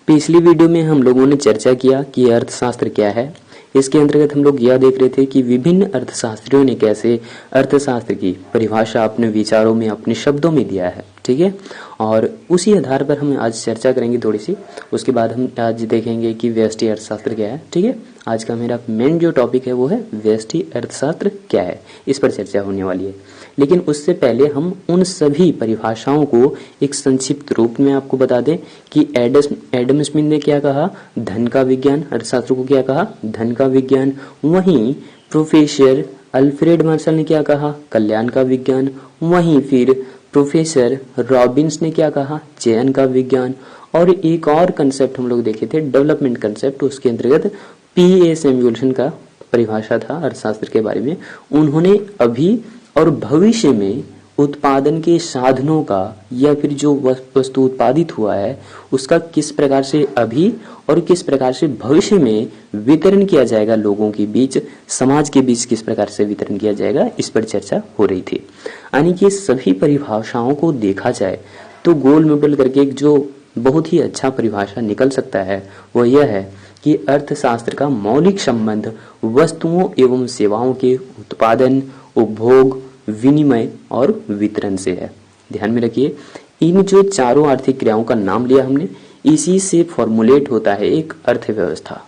पिछली वीडियो में हम लोगों ने चर्चा किया कि अर्थशास्त्र क्या है। इसके अंतर्गत हम लोग यह देख रहे थे कि विभिन्न अर्थशास्त्रियों ने कैसे अर्थशास्त्र की परिभाषा अपने विचारों में, अपने शब्दों में दिया है, ठीक है। और उसी आधार पर हम आज चर्चा करेंगे थोड़ी सी। उसके बाद हम आज देखेंगे कि व्यष्टि अर्थशास्त्र क्या है, ठीक है। आज का मेरा मेन जो टॉपिक है वो है व्यष्टि अर्थशास्त्र क्या है, इस पर चर्चा होने वाली है। लेकिन उससे पहले हम उन सभी परिभाषाओं को एक संक्षिप्त रूप में आपको बता दें कि एडम स्मिथ ने क्या कहा, धन का विज्ञान, अर्थशास्त्र को क्या कहा, धन का विज्ञान। वहीं प्रोफेसर अल्फ्रेड मार्शल ने क्या कहा, कल्याण का विज्ञान। वहीं फिर प्रोफेसर रॉबिन्स ने क्या कहा, चयन का विज्ञान। और एक और कंसेप्ट हम लोग देखे थे, डेवलपमेंट कंसेप्ट, उसके अंतर्गत पी ए सैमुअल्सन का परिभाषा था अर्थशास्त्र के बारे में। उन्होंने अभी और भविष्य में उत्पादन के साधनों का या फिर जो वस्तु उत्पादित हुआ है उसका किस प्रकार से अभी और किस प्रकार से भविष्य में वितरण किया जाएगा, लोगों के बीच, समाज के बीच किस प्रकार से वितरण किया जाएगा, इस पर चर्चा हो रही थी। यानी कि सभी परिभाषाओं को देखा जाए तो गोल मॉडल करके एक जो बहुत ही अच्छा परिभाषा निकल सकता है वो यह है कि अर्थशास्त्र का मौलिक संबंध वस्तुओं एवं सेवाओं के उत्पादन, उपभोग, विनिमय और वितरण से है। ध्यान में रखिए, इन जो चारों आर्थिक क्रियाओं का नाम लिया हमने, इसी से फॉर्मुलेट होता है एक अर्थव्यवस्था।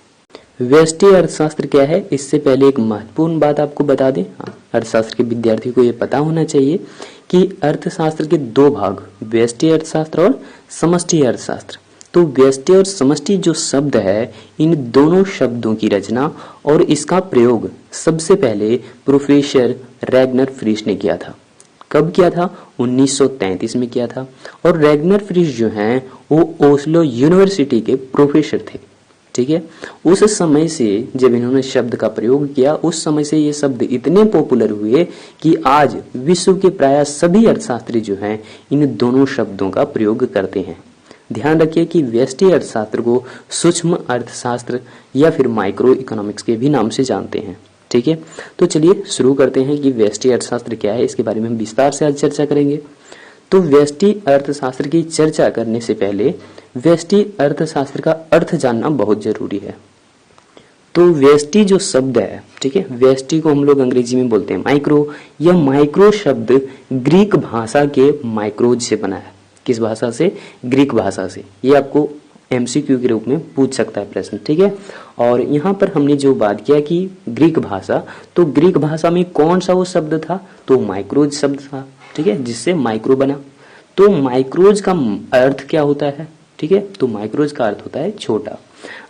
व्यष्टि अर्थशास्त्र क्या है, इससे पहले एक महत्वपूर्ण बात आपको बता दें। अर्थशास्त्र के विद्यार्थी को यह पता होना चाहिए कि अर्थशास्त्र के दो भाग, व्यष्टि अर्थशास्त्र और समष्टि अर्थशास्त्र। तो व्यष्टि और समष्टि जो शब्द है, इन दोनों शब्दों की रचना और इसका प्रयोग सबसे पहले प्रोफेसर रैगनर फ्रीश ने किया था। कब किया था? 1933 में किया था। और रैगनर फ्रीश जो हैं वो ओस्लो यूनिवर्सिटी के प्रोफेसर थे, ठीक है। उस समय से जब इन्होंने शब्द का प्रयोग किया, उस समय से ये शब्द इतने पॉपुलर हुए कि आज विश्व के प्राय सभी अर्थशास्त्री जो हैं इन दोनों शब्दों का प्रयोग करते हैं। ध्यान रखिए कि व्यष्टि अर्थशास्त्र को सूक्ष्म अर्थशास्त्र या फिर माइक्रो इकोनॉमिक्स के भी नाम से जानते हैं, ठीक है। तो चलिए शुरू करते हैं कि व्यष्टि अर्थशास्त्र क्या है, इसके बारे में हम विस्तार से आज चर्चा करेंगे। तो व्यष्टि अर्थशास्त्र की चर्चा करने से पहले व्यष्टि अर्थशास्त्र का अर्थ जानना बहुत जरूरी है। तो व्यष्टि जो शब्द है, ठीक है, व्यष्टि को हम लोग अंग्रेजी में बोलते हैं माइक्रो। यह माइक्रो शब्द ग्रीक भाषा के माइक्रोज से बना है। किस भाषा से? ग्रीक भाषा से। ये आपको एमसीक्यू के रूप में पूछ सकता है प्रश्न, ठीक है। और यहाँ पर हमने जो बात किया कि ग्रीक भाषा, तो ग्रीक भाषा में कौन सा वो शब्द था? तो माइक्रोज शब्द था, ठीक है, जिससे माइक्रो बना। तो माइक्रोज का अर्थ क्या होता है, ठीक है? तो माइक्रोज का अर्थ होता है छोटा।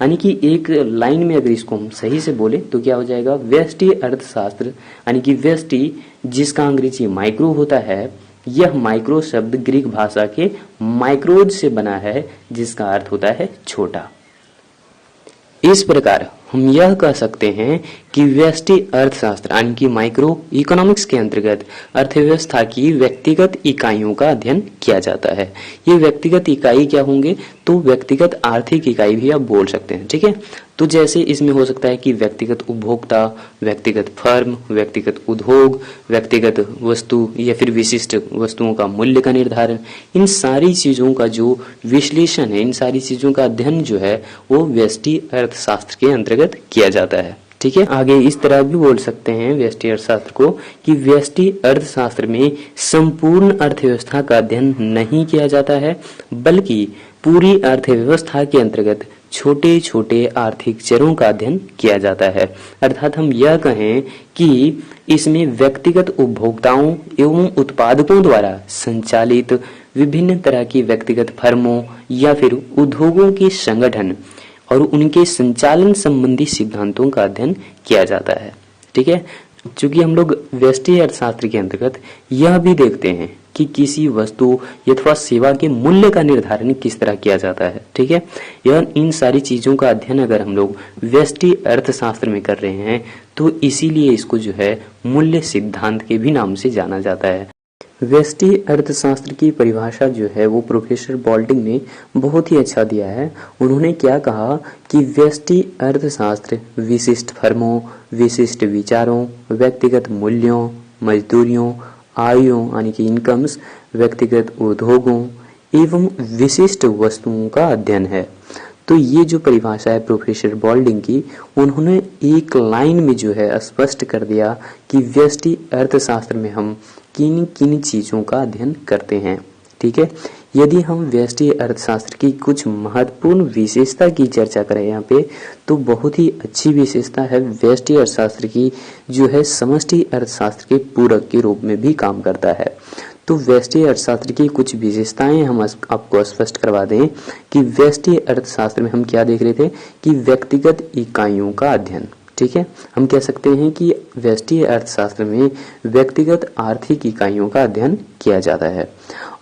यानी कि एक लाइन में अगर इसको हम सही से बोले तो क्या हो जाएगा? व्यष्टि अर्थशास्त्र यानी कि व्यष्टि जिसका अंग्रेजी माइक्रो होता है, यह माइक्रो शब्द ग्रीक भाषा के माइक्रोज से बना है जिसका अर्थ होता है छोटा। इस प्रकार हम यह कह सकते हैं कि व्यष्टि अर्थशास्त्र यानी कि माइक्रो इकोनॉमिक्स के अंतर्गत अर्थव्यवस्था की व्यक्तिगत इकाइयों का अध्ययन किया जाता है। ये व्यक्तिगत इकाई क्या होंगे? तो व्यक्तिगत आर्थिक इकाई भी आप बोल सकते हैं, ठीक है। तो जैसे इसमें हो सकता है कि व्यक्तिगत उपभोक्ता, व्यक्तिगत फर्म, व्यक्तिगत उद्योग, व्यक्तिगत वस्तु या फिर विशिष्ट वस्तुओं का मूल्य का निर्धारण, इन सारी चीजों का जो विश्लेषण है, इन सारी चीजों का अध्ययन जो है वो व्यष्टि अर्थशास्त्र के अंतर्गत किया जाता है, ठीक है। आगे इस तरह भी बोल सकते हैं व्यष्टि अर्थशास्त्र को कि व्यष्टि अर्थशास्त्र में संपूर्ण अर्थव्यवस्था का अध्ययन नहीं किया जाता है, बल्कि पूरी अर्थव्यवस्था के अंतर्गत छोटे छोटे आर्थिक चरों का अध्ययन किया जाता है। अर्थात हम यह कहें कि इसमें व्यक्तिगत उपभोक्ताओं एवं उत्पादकों द्वारा संचालित विभिन्न तरह की व्यक्तिगत फर्मों या फिर उद्योगों के संगठन और उनके संचालन संबंधी सिद्धांतों का अध्ययन किया जाता है, ठीक है। चूंकि हम लोग व्यष्टि अर्थशास्त्र के अंतर्गत यह भी देखते हैं कि किसी वस्तु अथवा सेवा के मूल्य का निर्धारण किस तरह किया जाता है, ठीक है। यह इन सारी चीजों का अध्ययन अगर हम लोग व्यष्टि अर्थशास्त्र में कर रहे हैं तो इसीलिए इसको जो है मूल्य सिद्धांत के भी नाम से जाना जाता है। व्यष्टि अर्थशास्त्र की परिभाषा जो है वो प्रोफेसर बॉल्टिंग ने बहुत ही अच्छा दिया है। उन्होंने क्या कहा कि व्यष्टि अर्थशास्त्र विशिष्ट फर्मों, विशिष्ट विचारों, व्यक्तिगत मूल्यों, मजदूरियों, आयों यानी कि इनकम्स, व्यक्तिगत उद्योगों एवं विशिष्ट वस्तुओं का अध्ययन है। तो ये जो परिभाषा है प्रोफेसर बॉल्डिंग की, उन्होंने एक लाइन में जो है स्पष्ट कर दिया कि व्यष्टि अर्थशास्त्र में हम किन किन चीजों का अध्ययन करते हैं। ठीक है, यदि हम व्यष्टि अर्थशास्त्र की कुछ महत्वपूर्ण विशेषता की चर्चा करें यहाँ पे, तो बहुत ही अच्छी विशेषता है व्यष्टि अर्थशास्त्र की, जो है समष्टि अर्थशास्त्र के पूरक के रूप में भी काम करता है। तो व्यष्टि अर्थशास्त्र की कुछ विशेषताएं हम आपको स्पष्ट करवा दें कि व्यष्टि अर्थशास्त्र में हम क्या देख रहे थे कि व्यक्तिगत इकाइयों का अध्ययन। ठीक है, हम कह सकते हैं कि व्यष्टि अर्थशास्त्र में व्यक्तिगत आर्थिक इकाइयों का अध्ययन किया जाता है।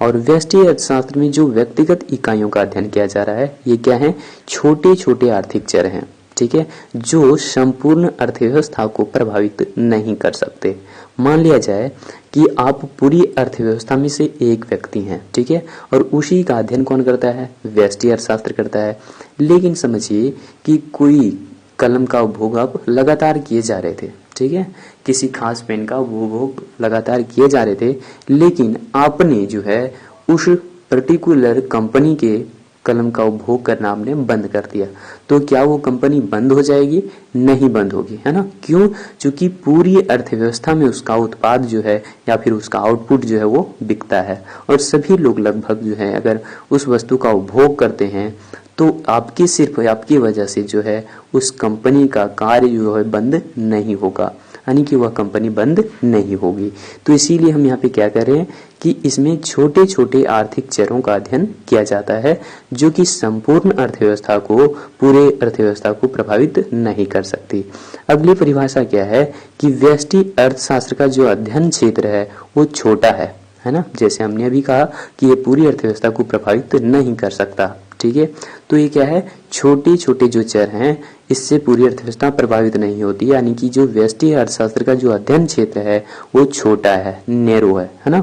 और व्यष्टि अर्थशास्त्र में जो व्यक्तिगत इकाइयों का अध्ययन किया जा रहा है, ये क्या है, छोटे छोटे आर्थिक चर हैं। ठीक है, जो संपूर्ण अर्थव्यवस्था को प्रभावित नहीं कर सकते। मान लिया जाए कि आप पूरी अर्थव्यवस्था में से एक व्यक्ति हैं, ठीक है, और उसी का अध्ययन कौन करता है, व्यष्टि अर्थशास्त्र करता है। लेकिन समझिए कि कोई कलम का उपभोग आप लगातार किए जा रहे थे, ठीक है, किसी खास पेन का उपभोग लगातार किए जा रहे थे, लेकिन आपने जो है उस पर्टिकुलर कंपनी के कलम का उपभोग करना आपने बंद कर दिया, तो क्या वो कंपनी बंद हो जाएगी? नहीं बंद होगी, है ना। क्यों? क्योंकि पूरी अर्थव्यवस्था में उसका उत्पाद जो है या फिर उसका आउटपुट जो है वो बिकता है, और सभी लोग लगभग जो है अगर उस वस्तु का उपभोग करते हैं, तो आपकी सिर्फ आपकी वजह से जो है उस कंपनी का कार्य जो है बंद नहीं होगा, यानी कि वह कंपनी बंद नहीं होगी। तो इसीलिए हम यहाँ पे क्या कर रहे हैं कि इसमें छोटे छोटे आर्थिक चरों का अध्ययन किया जाता है, जो कि संपूर्ण अर्थव्यवस्था को, पूरे अर्थव्यवस्था को प्रभावित नहीं कर सकती। अगली परिभाषा क्या है कि व्यष्टि अर्थशास्त्र का जो अध्ययन क्षेत्र है वो छोटा है ना। जैसे हमने अभी कहा कि ये पूरी अर्थव्यवस्था को प्रभावित नहीं कर सकता, ठीक है। तो ये क्या है, छोटे छोटे जो चर हैं इससे पूरी अर्थव्यवस्था प्रभावित नहीं होती, यानी कि जो व्यष्टि अर्थशास्त्र का जो अध्ययन क्षेत्र है वो छोटा है, नैरो है ना।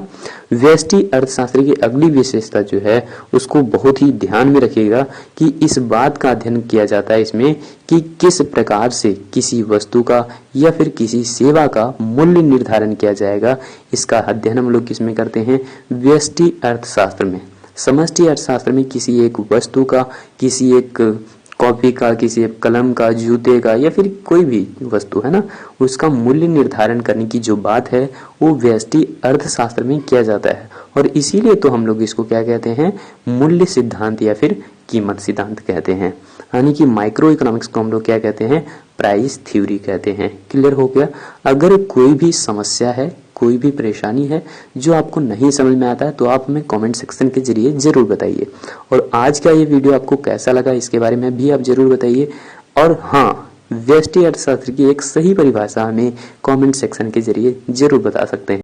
व्यष्टि अर्थशास्त्र की अगली विशेषता जो है उसको बहुत ही ध्यान में रखिएगा कि इस बात का अध्ययन किया जाता है इसमें कि किस प्रकार से किसी वस्तु का या फिर किसी सेवा का मूल्य निर्धारण किया जाएगा। इसका अध्ययन हम लोग किसमें करते हैं, व्यष्टि अर्थशास्त्र में। समष्टि अर्थशास्त्र में किसी एक वस्तु का, किसी एक कॉपी का, किसी एक कलम का, जूते का या फिर कोई भी वस्तु है ना, उसका मूल्य निर्धारण करने की जो बात है वो व्यष्टि अर्थशास्त्र में किया जाता है। और इसीलिए तो हम लोग इसको क्या कहते हैं, मूल्य सिद्धांत या फिर कीमत सिद्धांत कहते हैं। यानी कि माइक्रो इकोनॉमिक्स को हम लोग क्या कहते हैं, प्राइस थ्योरी कहते हैं। क्लियर हो गया। अगर कोई भी समस्या है, कोई भी परेशानी है जो आपको नहीं समझ में आता है, तो आप हमें कमेंट सेक्शन के जरिए जरूर बताइए। और आज का ये वीडियो आपको कैसा लगा इसके बारे में भी आप जरूर बताइए। और हाँ, व्यष्टि अर्थशास्त्र की एक सही परिभाषा हमें कमेंट सेक्शन के जरिए जरूर बता सकते हैं।